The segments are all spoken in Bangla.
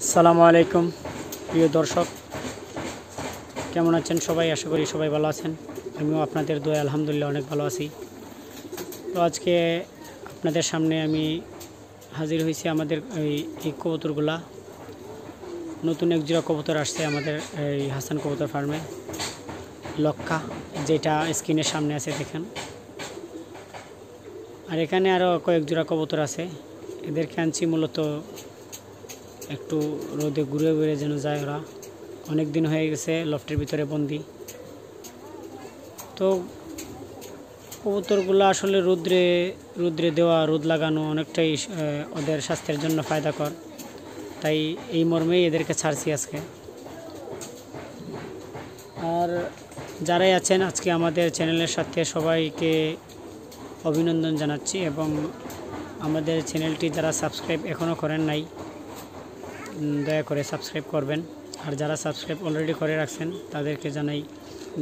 আসসালামু আলাইকুম প্রিয় দর্শক, কেমন আছেন সবাই? আশা করি সবাই ভালো আছেন। আমিও আপনাদের দোয়ায় আলহামদুলিল্লাহ অনেক ভালো আছি। তো আজকে আপনাদের সামনে আমি হাজির হয়েছি। আমাদের এই কবুতরগুলা নতুন এক জোড়া কবুতর আসছে আমাদের এই হাসান কবুতর ফার্মে, লক্ষা, যেটা স্ক্রিনের সামনে আছে দেখেন। আর এখানে আরও কয়েক জোড়া কবুতর আছে। এদেরকে আনছি মূলত একটু রোদে ঘুরে ঘুরে যেন যায়। ওরা অনেক দিন হয়ে গেছে লফটের ভিতরে বন্দি। তো কবুতরগুলো আসলে রোদ্রে দেওয়া, রোদ লাগানো অনেকটাই ওদের স্বাস্থ্যের জন্য ফায়দাকর। তাই এই মর্মেই এদেরকে ছাড়ছি আজকে। আর যারাই আছেন আজকে আমাদের চ্যানেলের সাথে, সবাইকে অভিনন্দন জানাচ্ছি। এবং আমাদের চ্যানেলটি যারা সাবস্ক্রাইব এখনও করেন নাই, দয়া করে সাবস্ক্রাইব করবেন। আর যারা সাবস্ক্রাইব অলরেডি করে রাখছেন তাদেরকে জানাই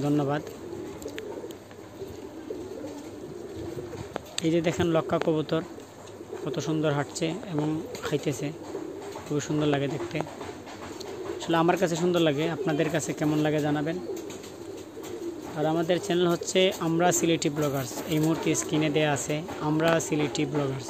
ধন্যবাদ। এই যে দেখেন লক্ষা কবুতর কত সুন্দর হাঁটছে এবং খাইতেছে, খুবই সুন্দর লাগে দেখতে। আসলে আমার কাছে সুন্দর লাগে, আপনাদের কাছে কেমন লাগে জানাবেন। আর আমাদের চ্যানেল হচ্ছে আমরা সিলেটি ব্লগার্স। এই মুহূর্তে স্ক্রিনে দেওয়া আছে আমরা সিলেটি ব্লগার্স।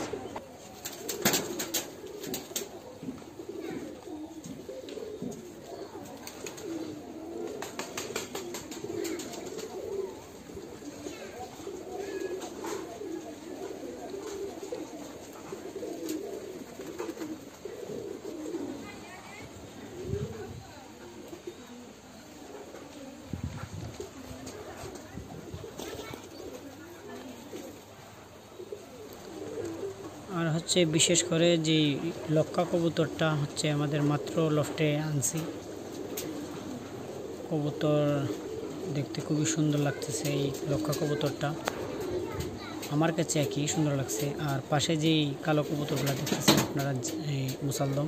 আর হচ্ছে বিশেষ করে যে লক্ষা কবুতরটা হচ্ছে আমাদের মাত্র লফটে আনছি। কবুতর দেখতে খুবই সুন্দর লাগতেছে। এই লক্ষা কবুতরটা আমার কাছে একই সুন্দর লাগছে। আর পাশে যেই কালো কবুতরগুলো দেখতেছেন আপনারা, এই মুসালদম,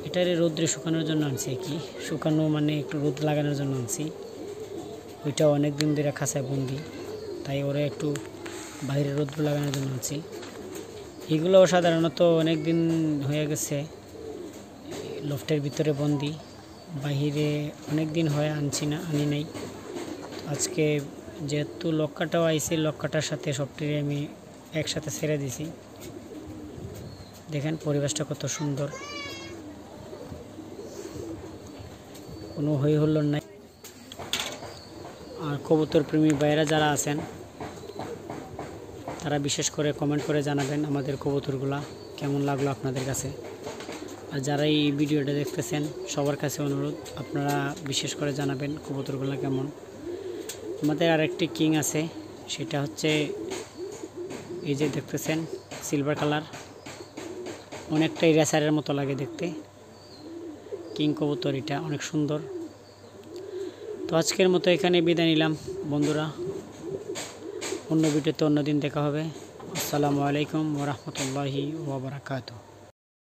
এটারে রোদ্রে শুকানোর জন্য আনছি। একই শুকানো মানে একটু রোদ লাগানোর জন্য আনছি। ওইটা অনেক দিন ধরে খাঁচায় বন্দি, তাই ওরা একটু বাইরে রোদ লাগানোর জন্য আনছি। এগুলো সাধারণত অনেক দিন হয়ে গেছে লফটের ভিতরে বন্দি, বাহিরে অনেক দিন হয়ে আনি নাই। আজকে যেহেতু লক্ষাটাও আইছে, লক্ষাটার সাথে সবটিরে আমি একসাথে ছেড়ে দিছি। দেখেন পরিবেশটা কত সুন্দর, কোনো হই হুল্লোড় নাই। আর কবুতর প্রেমী ভাইয়েরা যারা আছেন তারা বিশেষ করে কমেন্ট করে জানাবেন আমাদের কবুতরগুলা কেমন লাগলো আপনাদের কাছে। আর যারা এই ভিডিওটা দেখতেছেন সবার কাছে অনুরোধ, আপনারা বিশেষ করে জানাবেন কবুতরগুলো কেমন। আমাদের আরেকটি কিং আছে, সেটা হচ্ছে এই যে দেখতেছেন সিলভার কালার, অনেকটাই রেসারের মতো লাগে দেখতে। কিং কবুতর এটা অনেক সুন্দর। তো আজকের মতো এখানে বিদায় নিলাম বন্ধুরা, অন্য ভিডিওতে অন্যদিন দেখা হবে। আসসালামু আলাইকুম ওয়া রাহমাতুল্লাহি ওয়া বারাকাতুহু।